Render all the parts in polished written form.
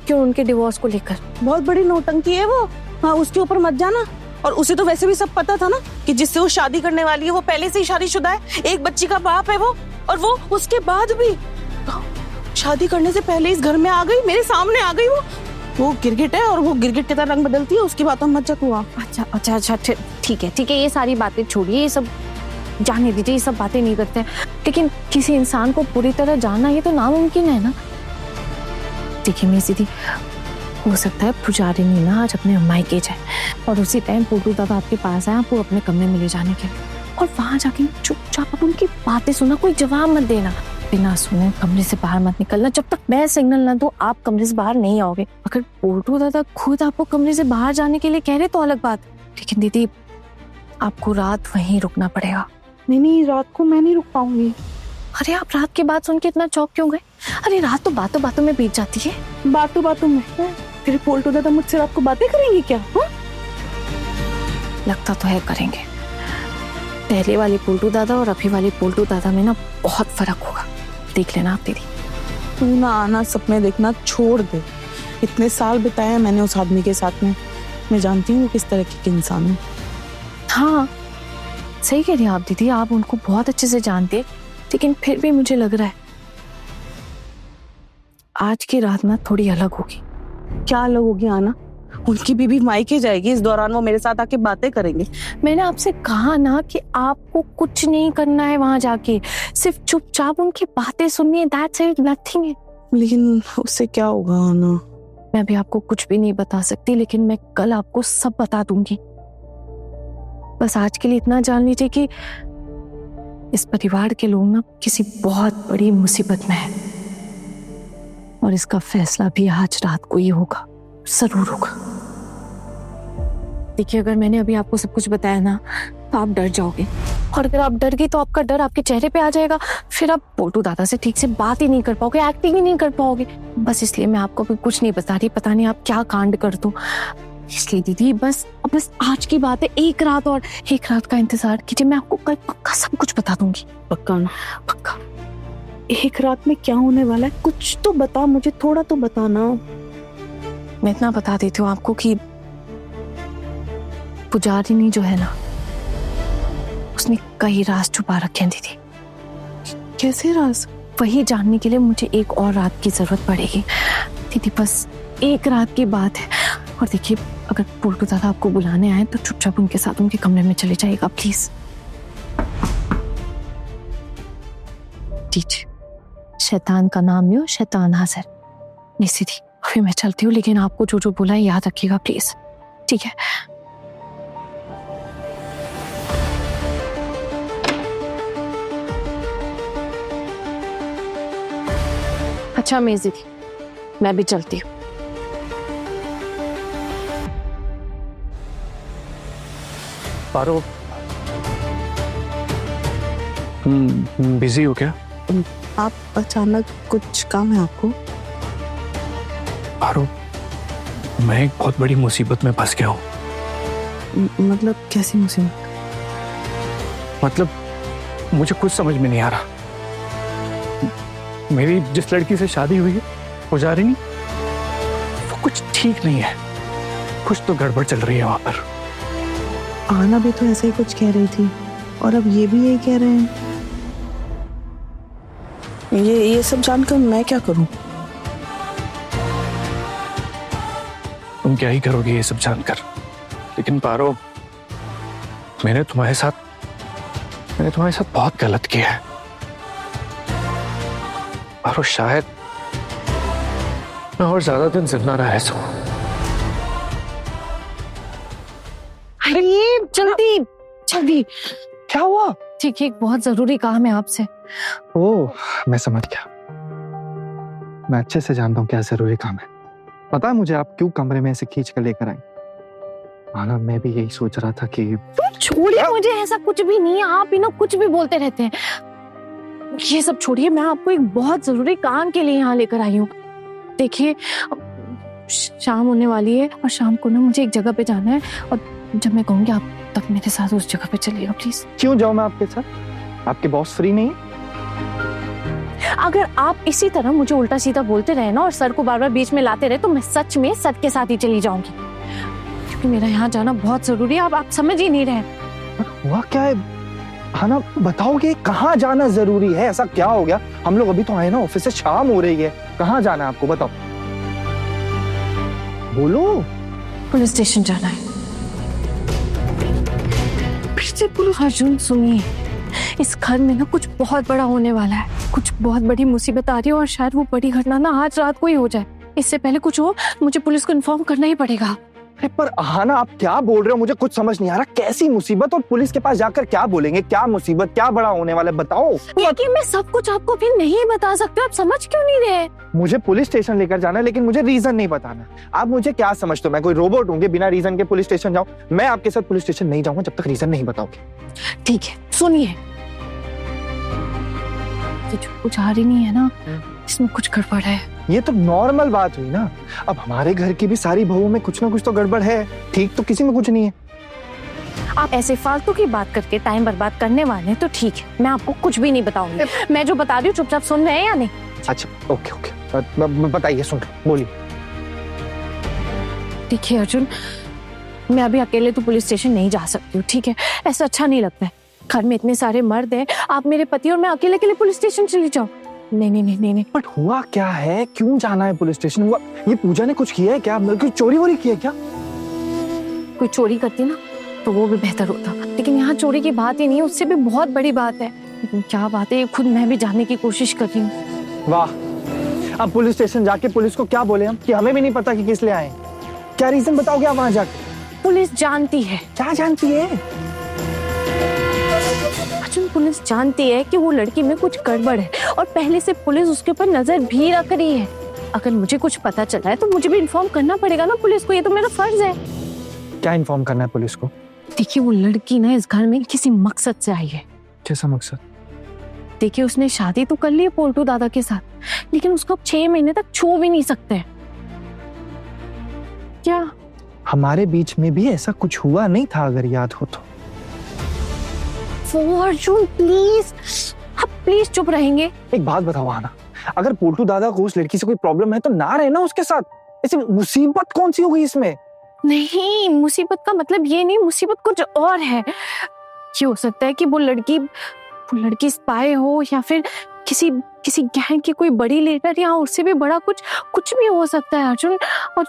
क्यों उनके डिवोर्स को लेकर? बहुत बड़ी नौटंकी है वो। हाँ, उसके ऊपर मत जाना। और उसे तो वैसे भी सब पता था ना कि जिससे वो शादी करने वाली है वो पहले से ही शादीशुदा है, एक बच्ची का बाप है वो। और वो उसके बाद भी शादी करने से पहले इस घर में आ गई, मेरे सामने आ गई। वो गिरगिट है और वो गिरगिट की तरह रंग बदलती है। उसकी बातों में मत जा तू। अच्छा, ठीक है, ये सारी बातें छोड़िए, ये सब जाने दीजिए, ये सब बातें नहीं करते हैं। लेकिन किसी इंसान को पूरी तरह जानना ये तो नामुमकिन है ना। देखिए मेरी दीदी, हो सकता है पुजारिनी ना आज अपने मायके जाए और उसी टाइम पोटू दादा आपके पास आए आपको अपने कमरे में ले जाने के लिए, और वहां जाके चुपचाप आप उनकी बातें सुना, कोई जवाब मत देना, बिना सुने कमरे से बाहर मत निकलना। जब तक मैं सिग्नल ना दूं आप कमरे से बाहर नहीं आओगे। अगर पोटू दादा खुद आपको कमरे से बाहर जाने के लिए कह रहे तो अलग बात, लेकिन दीदी आपको रात वहीं रुकना पड़ेगा। नहीं, रात को मैं नहीं रुक पाऊंगी। अरे आप रात की बात सुन के इतना चौंक क्यों गए? अरे रात तो बातों बातों में बीत जाती है। बातों में फिर पोल्टू दादा मुझसे रात को बातें करेंगे क्या? लगता तो है करेंगे। पहले वाले पोल्टू दादा और अभी वाले पोल्टू दादा में ना बहुत फर्क होगा, देख लेना आप दीदी। तू ना आना सपने देखना छोड़ दे। इतने साल बिताए हैं मैंने उस आदमी के साथ में, मैं जानती हूँ वो किस तरह की इंसान है। हाँ सही कह रही हैं आप दीदी, आप उनको बहुत अच्छे से जानते हैं, लेकिन फिर भी मुझे लग रहा है आज की रात ना थोड़ी अलग होगी। क्या अलग होगी आना? उनकी बीबी मायके जाएगी, इस दौरान वो मेरे साथ आके बातें करेंगे। मैंने आपसे कहा ना कि आपको कुछ नहीं करना है वहां जाके, सिर्फ चुपचाप उनकी बातें सुननी है, दैट्स इट, नथिंग है। लेकिन उससे क्या होगा आना? मैं भी आपको कुछ भी नहीं बता सकती, लेकिन मैं कल आपको सब बता दूंगी। बस आज के लिए इतना जान लीजिए कि इस परिवार के लोग ना किसी बहुत बड़ी मुसीबत में हैं, और इसका फैसला भी आज रात को ही होगा, जरूर होगा। देखिए अगर मैंने अभी आपको सब कुछ बताया ना तो आप डर जाओगे, और अगर आप डर गई तो आपका डर आपके चेहरे पे आ जाएगा, फिर आप पोटू दादा से ठीक से बात ही नहीं कर पाओगे, एक्टिंग ही नहीं कर पाओगे। बस इसलिए मैं आपको अभी कुछ नहीं बता रही, पता नहीं आप क्या कांड कर दो। इसलिए दीदी बस आज की बात है, एक रात और एक रात का इंतजार कीजिए, मैं आपको कल पक्का सब कुछ बता दूंगी। पक्का ना? पक्का। एक रात में क्या होने वाला है कुछ तो बता मुझे, थोड़ा तो बताना। मैं इतना बता देती हूँ आपको कि पुजारिनी जो है ना उसने कई राज छुपा रखे हैं दीदी। कैसे राज? वही जानने के लिए मुझे एक और रात की जरूरत पड़ेगी दीदी, बस एक रात की बात है। और देखिए अगर पोल्टू दादा आपको बुलाने आए तो चुपचाप उनके साथ उनके कमरे में चले जाइएगा प्लीज। ठीक, शैतान का नाम लो, शैतान हाजिर। नहीं सीधी, फिर मैं चलती हूँ, लेकिन आपको जो जो बोला है याद रखिएगा प्लीज, ठीक है? अच्छा मेरी दीदी, मैं भी चलती हूँ। पारो, बिजी हो क्या? आप अचानक कुछ काम है आपको? पारो, मैं एक बहुत बड़ी मुसीबत में फंस गया हूँ। मतलब कैसी मुसीबत? मतलब मुझे कुछ समझ में नहीं आ रहा। मेरी जिस लड़की से शादी हुई है पुजारिनी, वो कुछ ठीक नहीं है, कुछ तो गड़बड़ चल रही है वहां पर। आना भी तो ऐसे ही कुछ कह रही थी और अब ये भी यही कह रहे हैं। ये सब जानकर मैं क्या करूं? तुम क्या ही करोगे ये सब जानकर? लेकिन पारो, मैंने तुम्हारे साथ बहुत गलत किया है। पारो शायद मैं और ज्यादा दिन जिंदा रह सकूं। अरे जल्दी जल्दी, क्या हुआ? ठीक है, एक बहुत जरूरी काम है आपसे। ओह, मैं समझ गया। मैं अच्छे से जानता हूँ क्या जरूरी काम है। पता है मुझे आप क्यों कमरे में ऐसे खींच कर लेकर आई। आना, मैं भी यही सोच रहा था कि छोड़िए मुझे, ऐसा कुछ भी नहीं है, आप ही ना कुछ भी बोलते रहते हैं। ये सब छोड़िए, मैं आपको एक बहुत जरूरी काम के लिए यहाँ लेकर आई हूँ। देखिए शाम होने वाली है और शाम को ना मुझे एक जगह पे जाना है, और जब मैं कहूँगी आप तब मेरे साथ उस जगह पे चलिएगा प्लीज। क्यों जाऊं मैं आपके साथ? आपके बॉस फ्री नहीं? अगर आप इसी तरह मुझे उल्टा सीधा बोलते रहे ना और सर को बार बार बीच में लाते रहे तो मैं सच में सर के साथ ही चली जाऊंगी, क्योंकि मेरा यहाँ जाना बहुत जरूरी है। आप समझ ही नहीं रहे। हुआ क्या है हाना, बताओगे कहाँ जाना जरूरी है? ऐसा क्या हो गया? हम लोग अभी तो आए ना ऑफिस से, शाम हो रही है, कहाँ जाना है आपको? बताओ, बोलो। पुलिस स्टेशन जाना है। फिर से पुलिस? अर्जुन सुनिए, इस घर में ना कुछ बहुत बड़ा होने वाला है, कुछ बहुत बड़ी मुसीबत आ रही है और शायद वो बड़ी घटना ना आज रात को ही हो जाए। इससे पहले कुछ हो, मुझे पुलिस को इन्फॉर्म करना ही पड़ेगा। अरे पर हाना, आप क्या बोल रहे हो? मुझे कुछ समझ नहीं आ रहा। कैसी मुसीबत? और पुलिस के पास जाकर क्या बोलेंगे? क्या मुसीबत, क्या बड़ा होने वाला है? बताओ। लेकिन मैं सब कुछ आपको भी नहीं बता सकती, आप समझ क्यों नहीं रहे? मुझे पुलिस स्टेशन लेकर जाना है, लेकिन मुझे रीजन नहीं बताना। आप मुझे क्या समझते हो? मैं कोई रोबोट हूँ कि बिना रीजन के पुलिस स्टेशन जाऊँ? मैं आपके साथ पुलिस स्टेशन नहीं जाऊंगा जब तक रीजन नहीं बताओगे। ठीक है, सुनिए, ये जो कुछ आ रही नहीं है ना, इसमें कुछ गड़बड़ है। ये तो नॉर्मल बात हुई ना। अब हमारे घर की भी सारी बहुओं में कुछ ना कुछ तो गड़बड़ है, ठीक तो किसी में कुछ नहीं है। आप ऐसे फालतू की बात करके टाइम बर्बाद करने वाले हैं तो ठीक है, मैं आपको कुछ भी नहीं बताऊंगी। मैं जो बता रही हूँ चुपचाप सुन रहे हैं या नहीं? अच्छा ओके ओके, बताइए, सुन रहा हूं, बोलिए। देखिए अर्जुन, मैं अभी अकेले तो पुलिस स्टेशन नहीं जा सकती हूँ, ठीक है? ऐसा अच्छा नहीं लगता है। घर में इतने सारे मर्द हैं, आप मेरे पति और मैं अकेले अकेले पुलिस स्टेशन चली जाऊँ? नहीं नहीं नहीं नहीं। बट हुआ क्या है? क्यों जाना है पुलिस स्टेशन? हुआ ये पूजा ने कुछ किया है क्या? कोई चोरी वोरी की है क्या? कोई चोरी करती ना तो वो भी बेहतर होता, लेकिन यहाँ चोरी की बात ही नहीं है, उससे भी बहुत बड़ी बात है। लेकिन क्या बात है, खुद मैं भी जानने की कोशिश कर रही हूँ। वाह, अब पुलिस स्टेशन जाके पुलिस को क्या बोले हम कि हमें भी नहीं पता कि किस लिए आए? क्या रीजन बताओगे आप वहां जाके? पुलिस जानती है। क्या जानती है? अर्जुन, पुलिस जानती है कि वो लड़की में कुछ गड़बड़ है और पहले से पुलिस उसके ऊपर नजर भी रख रही है। अगर मुझे कुछ पता चला है तो मुझे भी इन्फॉर्म करना पड़ेगा ना पुलिस को, ये तो मेरा फर्ज है। क्या इन्फॉर्म करना है पुलिस को? देखिए, वो लड़की ना इस घर में किसी मकसद से आई है। कैसा मकसद? देखिए, उसने शादी तो कर ली है पोल्टू दादा के साथ, लेकिन उसको अब 6 महीने तक छू भी नहीं सकते। क्या हमारे बीच में भी ऐसा कुछ हुआ नहीं था, अगर याद हो तो? अर्जुन प्लीज, आप प्लीज चुप रहेंगे? एक बात बताओ आना, अगर पोल्टू दादा को उस लड़की से कोई प्रॉब्लम है तो ना रहना उसके साथ। ऐसी मुसीबत कौन सी हो गई इसमें? नहीं, मुसीबत का मतलब ये नहीं, मुसीबत कुछ और है। ये हो सकता है कि वो लड़की स्पाई हो या फिर किसी गैंग की कोई बड़ी लीडर, या उससे भी बड़ा कुछ भी हो सकता है अर्जुन। और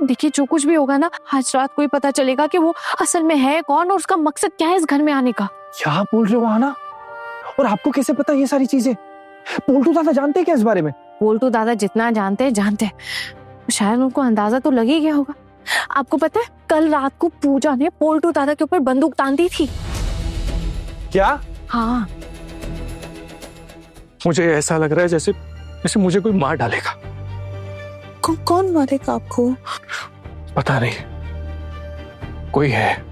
देखिए, जो कुछ भी होगा ना, आज रात को ही पता चलेगा कि वो असल में है कौन और उसका मकसद क्या है इस घर में आने का। क्या बोल रहे हो आना? और आपको कैसे पता ये सारी चीजें? पोल्टू दादा जानते हैं क्या इस बारे में? पोल्टू दादा जितना जानते हैं, शायद उनको अंदाजा तो लग ही गया होगा। आपको पता है, कल रात को पूजा ने पोल्टू दादा के ऊपर बंदूक तान दी थी। क्या? हाँ, मुझे ऐसा लग रहा है जैसे मुझे कोई मार डालेगा। कौन मारेगा आपको? पता नहीं, कोई है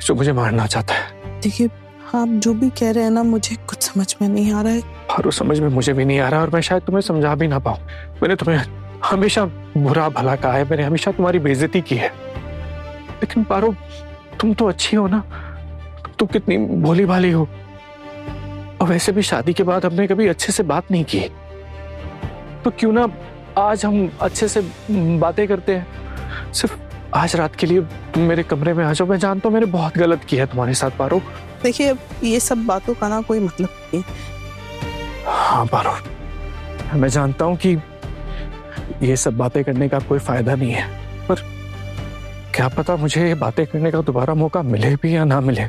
जो मुझे मारना चाहता है। देखिए, आप जो भी कह रहे हैं ना, मुझे कुछ समझ में नहीं आ रहा है। और वो समझ में मुझे भी नहीं आ रहा, और मैं शायद तुम्हें समझा भी ना पाऊं। मैंने तुम्हें हमेशा बुरा भला कहा है, मैंने हमेशा तुम्हारी बेइज्जती की है, लेकिन पारो, तुम तो अच्छी हो ना, तुम कितनी भोली भाली हो। और वैसे भी शादी के बाद हमने कभी अच्छे से बात नहीं की, तो क्यों ना आज हम अच्छे से बातें करते हैं। सिर्फ आज रात के लिए तुम मेरे कमरे में आ जाओ। मैं जानता हूँ मैंने बहुत गलत किया है तुम्हारे साथ पारो। देखिए, ये सब बातों का ना कोई मतलब नहीं। हाँ पारो, मैं जानता हूँ कि ये सब बातें करने का कोई फायदा नहीं है, पर क्या पता मुझे ये बातें करने का दोबारा मौका मिले भी या ना मिले।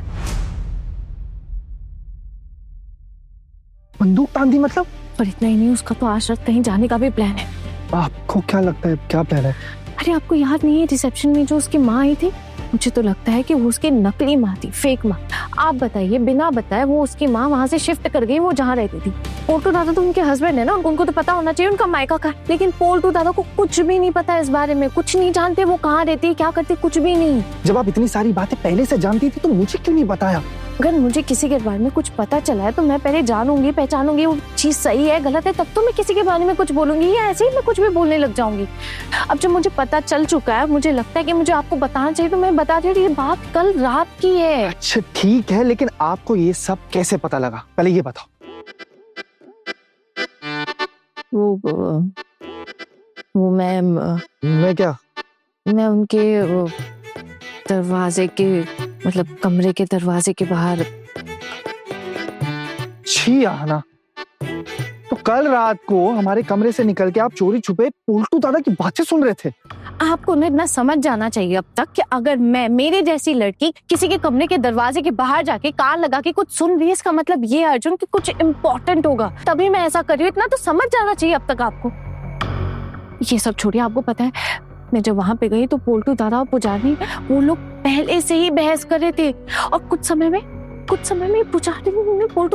बंदूक तान दी मतलब? पर इतना ही नहीं, उसका तो आज रात कहीं जाने का भी प्लान है। आपको क्या लगता है, क्या प्लान है? अरे आपको याद नहीं है रिसेप्शन में जो उसकी माँ आई थी? मुझे तो लगता है कि वो उसकी नकली माँ थी, फेक माँ। आप बताइए, बिना बताए वो उसकी माँ वहाँ से शिफ्ट कर गई, वो जहाँ रहती थी। पोल्टू दादा तो उनके हस्बैंड है ना, उनको तो पता होना चाहिए उनका मायका का। लेकिन पोल्टू दादा को कुछ भी नहीं पता इस बारे में, कुछ नहीं जानते वो कहाँ रहती है, क्या करती, कुछ भी नहीं। जब आप इतनी सारी बातें पहले से जानती थी तो मुझे क्यों नहीं बताया? अगर मुझे किसी के बारे में कुछ पता चला है तो मैं पहले जानूंगी, पहचानूंगी वो चीज सही है गलत है, तब तो मैं किसी के बारे में कुछ बोलूंगी, या ऐसे ही मैं कुछ भी बोलने लग जाऊंगी। अब जब मुझे पता चल चुका है, मुझे लगता है कि मुझे आपको बताना चाहिए, तो मैं बता रही हूँ। ये बात कल रात की है। अच्छा ठीक है, लेकिन आपको ये सब कैसे पता लगा, पहले ये बताओ। वो मैं क्या? मैं उनके दरवाजे के मतलब कमरे के दरवाजे के बाहर। छी आना, तो कल रात को हमारे कमरे से निकल के आप चोरी छुपे उल्टू दादा की बातें सुन रहे थे। आपको ना इतना समझ जाना चाहिए अब तक कि अगर मेरे जैसी लड़की किसी के कमरे के दरवाजे के बाहर जाके कान लगा के कुछ सुन रही है, इसका मतलब ये अर्जुन कि कुछ इम्पोर्टेंट होगा, तभी मैं ऐसा कर रही हूँ। इतना तो समझ जाना चाहिए अब तक आपको। ये सब छोड़िए, आपको पता है मैं जब वहां पे गई तो पोल्टू दादा और पुजारी वो लोग पहले से ही बहस कर रहे थे और कुछ समय में पुजारी ने पोल्टू